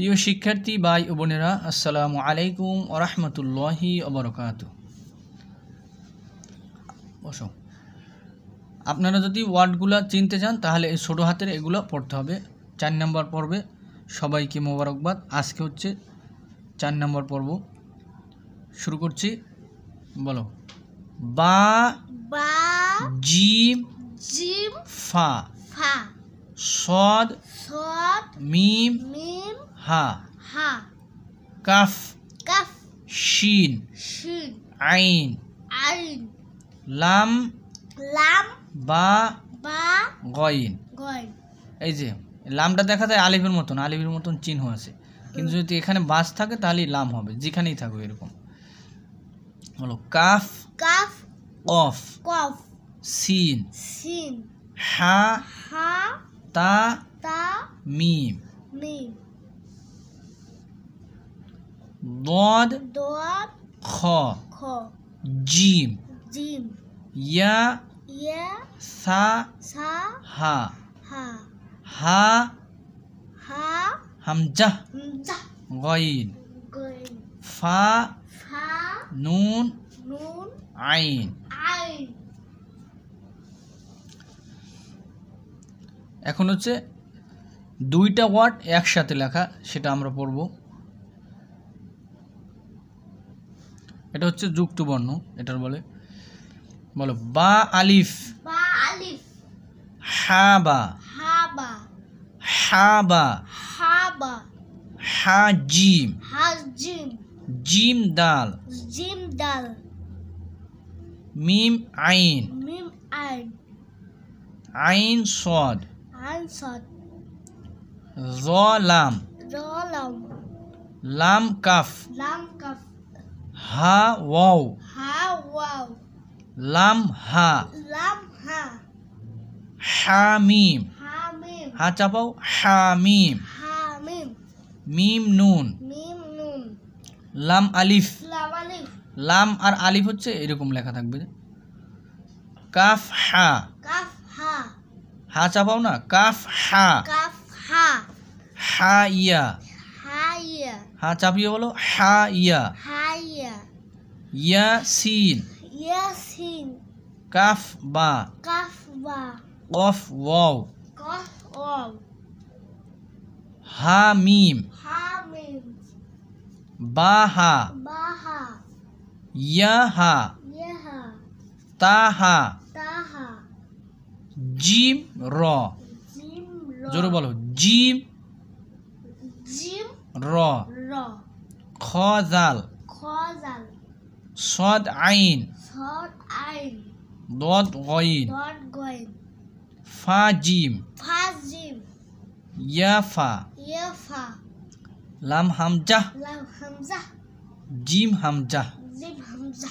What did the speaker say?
প্রিয় শিক্ষার্থী ভাই ও বোনেরা, আসসালামু আলাইকুম ওয়া রাহমাতুল্লাহি ওয়া বারাকাতুহু। বসো। আপনারা যদি ওয়ার্ডগুলো চিনতে চান তাহলে এই ছোটো হাতের এগুলো পড়তে হবে। 4 নম্বর পর্বে সবাইকে মোবারকবাদ। আজকে হচ্ছে 4 নম্বর পর্ব। শুরু করছি। বলো। বা বা জিম জিম ফা ফা সদ সদ মিম মিম হা হা কাফ কাফ শিন শিন আইন আইন লাম লাম বা বা গইন। গইন। এই যে লামটা দেখা যায় আলিফের মতন চিহ্ন আছে, কিন্তু যদি এখানে বাস থাকে তাহলে লাম হবে, যেখানেই থাকবে এরকম। বলো। কাফ কাফ কফ কফ সিন সিন হা হা তা তা মিম মিম দদ দদ খ খ জিম জিম ইয়া ইয়া সা সা হা হা হা হা হামজাহ হামজা গইন গইন ফা ফা নুন নুন আইন। আইন। এখন হচ্ছে দুইটা ওয়ার্ড একসাথে লেখা, সেটা আমরা পড়ব। এটা হচ্ছে যুক্ত বর্ণ, এটার বলে। বলো। বা আলিফ বা আলিফ হা বা হাবা হাবা হাবা হা জিম হাজিম জিম দাল জিম দাল মিম আইন মিম আইন আইন সদ আইন সদ জ লাম রলাম লাম কাফ লাম কাফ হা ওয়াও হা ওয়াও লাম হা লাম হা হা মিম হা মিম হা চাপাও হা মিম হা মিম মিম নুন মিম নুন লাম আলিফ লাম আলিফ লাম আর আলিফ হচ্ছে এরকম লেখা থাকবে। কাফ হা কাফ হা হা চাপাও না, কাফ হা কাফ হা হা ইয়া হা ইয়া হা চাপিয়ে বলো হা ইয়া হা ইয়া ইয়া সিন ইয়াসিন কাফ বা কাফ বা কফ ওয়াও কফ ওয়াও হা মিম হা মিম বা হা বা হা ইয়া হা ইয়াহা তা হা তাহা জিম র। জিম র জোরে বলো। জিম জিম র র খ জাল খজাল সদ আইন সদ আইন দদ গইন দট গইন ফা জিম ফাজিম ইয়া ফা ইয়াফা লাম হামজাহ লাম হামজা জিম হামজাহ জিম হামজা